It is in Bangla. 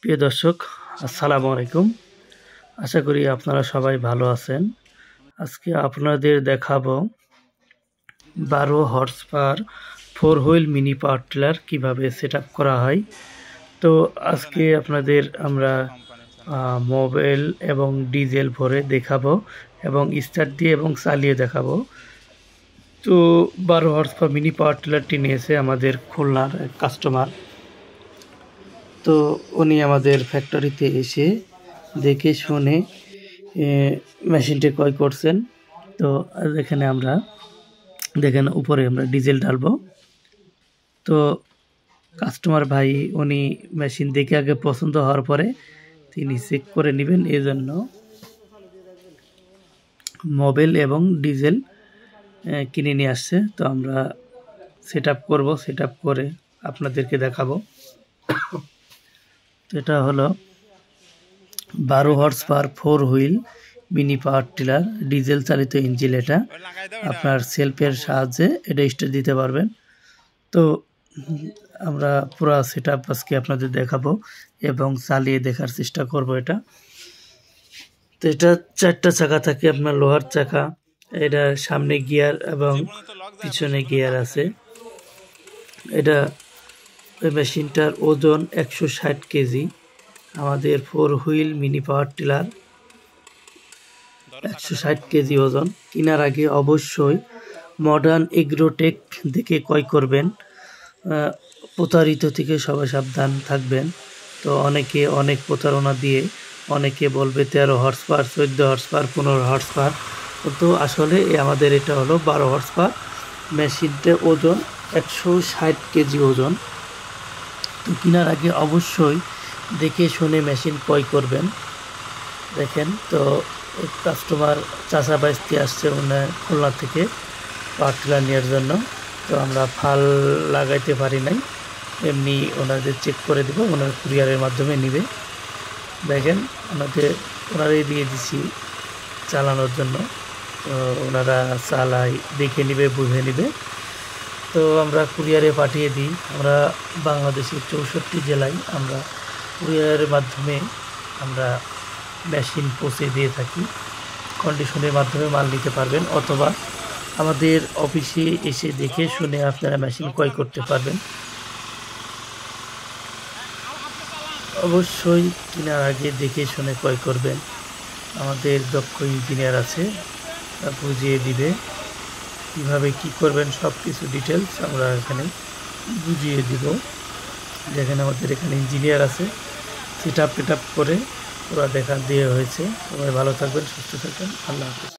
প্রিয় দর্শক, আসসালামু আলাইকুম। আশা করি আপনারা সবাই ভালো আছেন। আজকে আপনাদের দেখাবো 12 horse power 4 wheel mini power tiller কীভাবে সেট করা হয়। তো আজকে আপনাদের আমরা মোবাইল এবং ডিজেল ভরে দেখাবো এবং স্টার্ট দিয়ে এবং চালিয়ে দেখাবো। তো 12 হর্স পাওয়ার মিনি পাওয়ার টিলারটি নিয়েছে আমাদের খুলনার কাস্টমার। তো উনি আমাদের ফ্যাক্টরিতে এসে দেখে শুনে মেশিনটি ক্রয় করছেন। তো এখানে আমরা দেখেন উপরে আমরা ডিজেল ঢালবো। তো কাস্টমার ভাই উনি মেশিন দেখে আগে পছন্দ হওয়ার পরে তিনি চেক করে নেবেন, এই জন্য মোবিল এবং ডিজেল কিনে নিয়ে আসছে। তো আমরা সেট আপ করবো, সেট আপ করে আপনাদেরকে দেখাবো। তো এটা হলো 12 horse power 4 wheel mini power tiller, diesel চালিত ইঞ্জিন। এটা আপনার সেলফের সাহায্যে এটা স্টার্ট দিতে পারবেন। তো আমরা পুরো সেট আপ আজকে আপনাদের দেখাবো এবং চালিয়ে দেখার চেষ্টা করব। এটা তো এটা 4টা চাকা থাকে, আপনার লোহার চাকা। এটা সামনে গিয়ার এবং পিছনে গিয়ার আছে। এটা ওই মেশিনটার ওজন 160 কেজি। আমাদের 4 wheel mini power tiller 160 KG ওজন। কেনার আগে অবশ্যই মডার্ন এগ্রোটেক দেখে ক্রয় করবেন। প্রতারিত থেকে সবাই সাবধান থাকবেন। তো অনেকে অনেক প্রতারণা দিয়ে অনেকে বলবে 13 horse power, 14 horse power, 15 horse power, কিন্তু আসলে আমাদের এটা হলো 12 হর্স পাওয়ার। মেশিনটার ওজন 160 কেজি ওজন। তো কেনার আগে অবশ্যই দেখে শুনে মেশিন ক্রয় করবেন। দেখেন, তো কাস্টমার চাচা বাইস্তি আসছে খুলনা থেকে পাওয়ার টিলার নেওয়ার জন্য। তো আমরা ফাল লাগাইতে পারি নাই, এমনি ওনাদের চেক করে দেবো, ওনার কুরিয়ারের মাধ্যমে নেবে। দেখেন ওনারাই দিয়ে দিছি চালানোর জন্য। তো ওনারা চালাই দেখে নেবে, বুঝে নেবে। তো আমরা কুরিয়ারে পাঠিয়ে দিই। আমরা বাংলাদেশের 64 জেলায় আমরা কুরিয়ারের মাধ্যমে আমরা মেশিন পৌঁছে দিয়ে থাকি। কন্ডিশনের মাধ্যমে মাল নিতে পারবেন, অথবা আমাদের অফিসে এসে দেখে শুনে আপনারা মেশিন ক্রয় করতে পারবেন। অবশ্যই কেনার আগে দেখে শুনে ক্রয় করবেন। আমাদের দক্ষ ইঞ্জিনিয়ার আছে, বুঝিয়ে দিবে কীভাবে কি করবেন, সব কিছু ডিটেলস আমরা এখানে বুঝিয়ে দিব। যেখানে আমাদের এখানে ইঞ্জিনিয়ার আছে, সেট আপ করে পুরো দেখা দিয়ে হয়েছে। সবাই ভালো থাকবেন, সুস্থ থাকবেন। আল্লাহ হাফেজ।